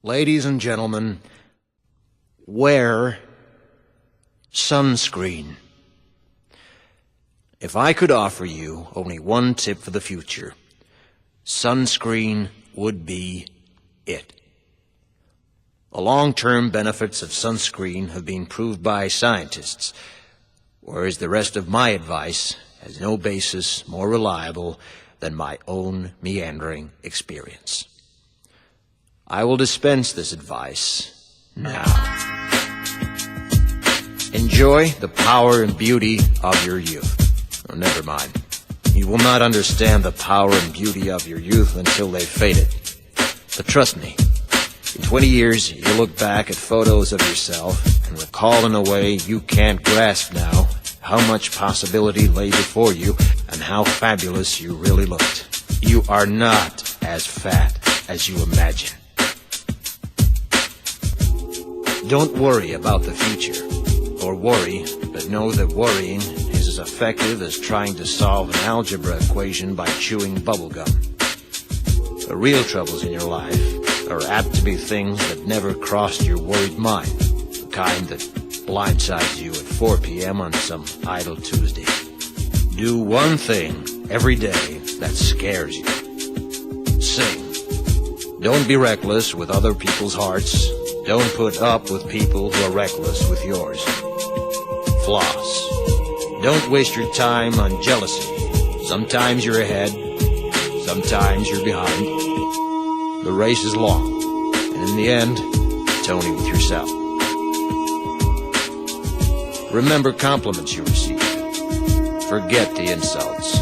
Ladies and gentlemen, wear sunscreen. If I could offer you only one tip for the future, sunscreen would be it. The long-term benefits of sunscreen have been proved by scientists, whereas the rest of my advice has no basis more reliable than my own meandering experience. I will dispense this advice now. Enjoy the power and beauty of your youth. Oh, never mind. You will not understand the power and beauty of your youth until they've faded. But trust me, in 20 years, you'll look back at photos of yourself and recall in a way you can't grasp now how much possibility lay before you and how fabulous you really looked. You are not as fat as you imagine. Don't worry about the future, or worry, but know that worrying is as effective as trying to solve an algebra equation by chewing bubblegum. The real troubles in your life are apt to be things that never crossed your worried mind, the kind that blindsides you at 4 p.m. on some idle Tuesday. Do one thing every day that scares you. Sing. Don't be reckless with other people's hearts. Don't put up with people who are reckless with yours. Floss. Don't waste your time on jealousy. Sometimes you're ahead, sometimes you're behind. The race is long, and in the end, it's only with yourself. Remember compliments you receive. Forget the insults.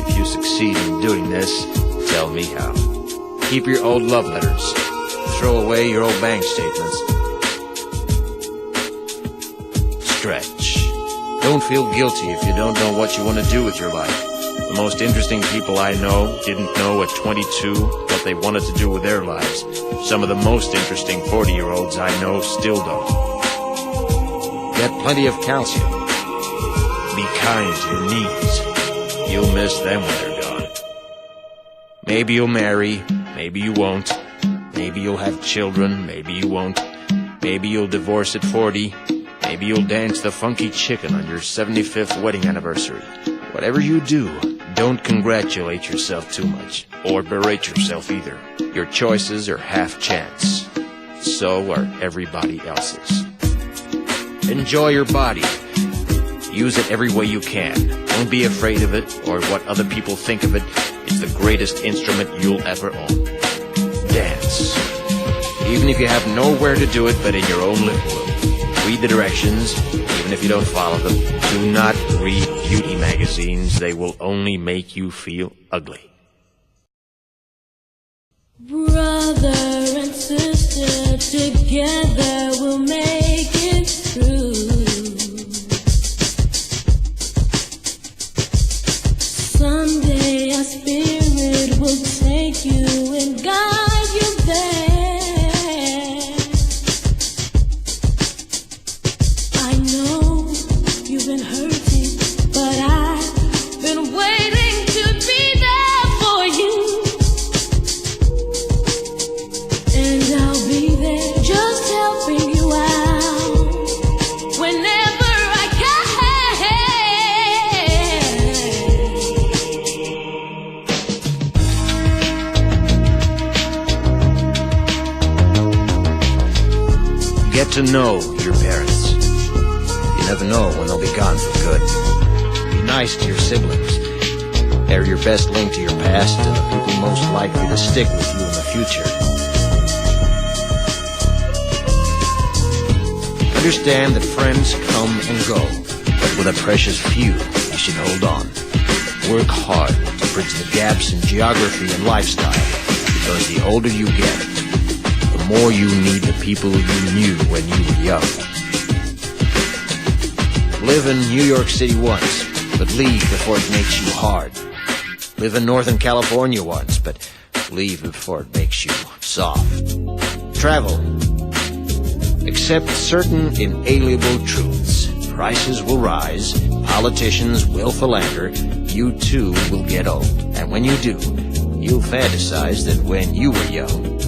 If you succeed in doing this, tell me how. Keep your old love letters. Throw away your old bank statements. Stretch. Don't feel guilty if you don't know what you want to do with your life. The most interesting people I know didn't know at 22 what they wanted to do with their lives. Some of the most interesting 40-year-olds I know still don't. Get plenty of calcium. Be kind to your knees. You'll miss them when they're gone. Maybe you'll marry, maybe you won't. Maybe you'll have children, maybe you won't. Maybe you'll divorce at 40. Maybe you'll dance the funky chicken on your 75th wedding anniversary. Whatever you do, don't congratulate yourself too much, or berate yourself either. Your choices are half chance. So are everybody else's. Enjoy your body. Use it every way you can. Don't be afraid of it, or what other people think of it. It's the greatest instrument you'll ever own. Dance. Even if you have nowhere to do it but in your own living room. Read the directions, even if you don't follow them. Do not read beauty magazines. They will only make you feel ugly. Brother and sister, together we'll make it through. Someday our spirit will take you and guide you there. I know you've been hurting, but I've been waiting to be there for you. And I'll be there just helping you out whenever I can. Get to know your parents. You never know when they'll be gone for good. Be nice to your siblings. They're your best link to your past and the people most likely to stick with you in the future. Understand that friends come and go, but with a precious few, you should hold on. Work hard to bridge the gaps in geography and lifestyle, because the older you get, the more you need the people you knew when you were young. Live in New York City once, but leave before it makes you hard. Live in Northern California once, but leave before it makes you soft. Travel. Accept certain inalienable truths. Prices will rise, politicians will philander, you too will get old. And when you do, you'll fantasize that when you were young,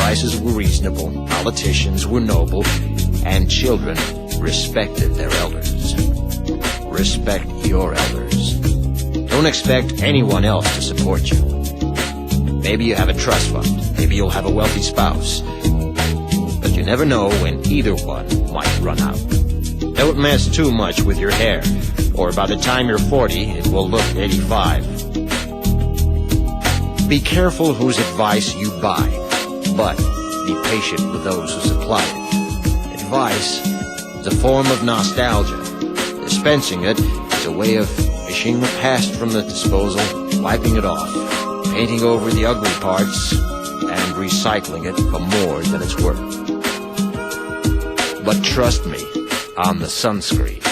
prices were reasonable, politicians were noble, and children respected their elders. Respect your elders. Don't expect anyone else to support you. Maybe you have a trust fund. Maybe you'll have a wealthy spouse. But you never know when either one might run out. Don't mess too much with your hair, or by the time you're 40, it will look 85. Be careful whose advice you buy, but be patient with those who supply it. Advice is a form of nostalgia. Dispensing it is a way of fishing the past from the disposal, wiping it off, painting over the ugly parts, and recycling it for more than it's worth. But trust me on the sunscreen.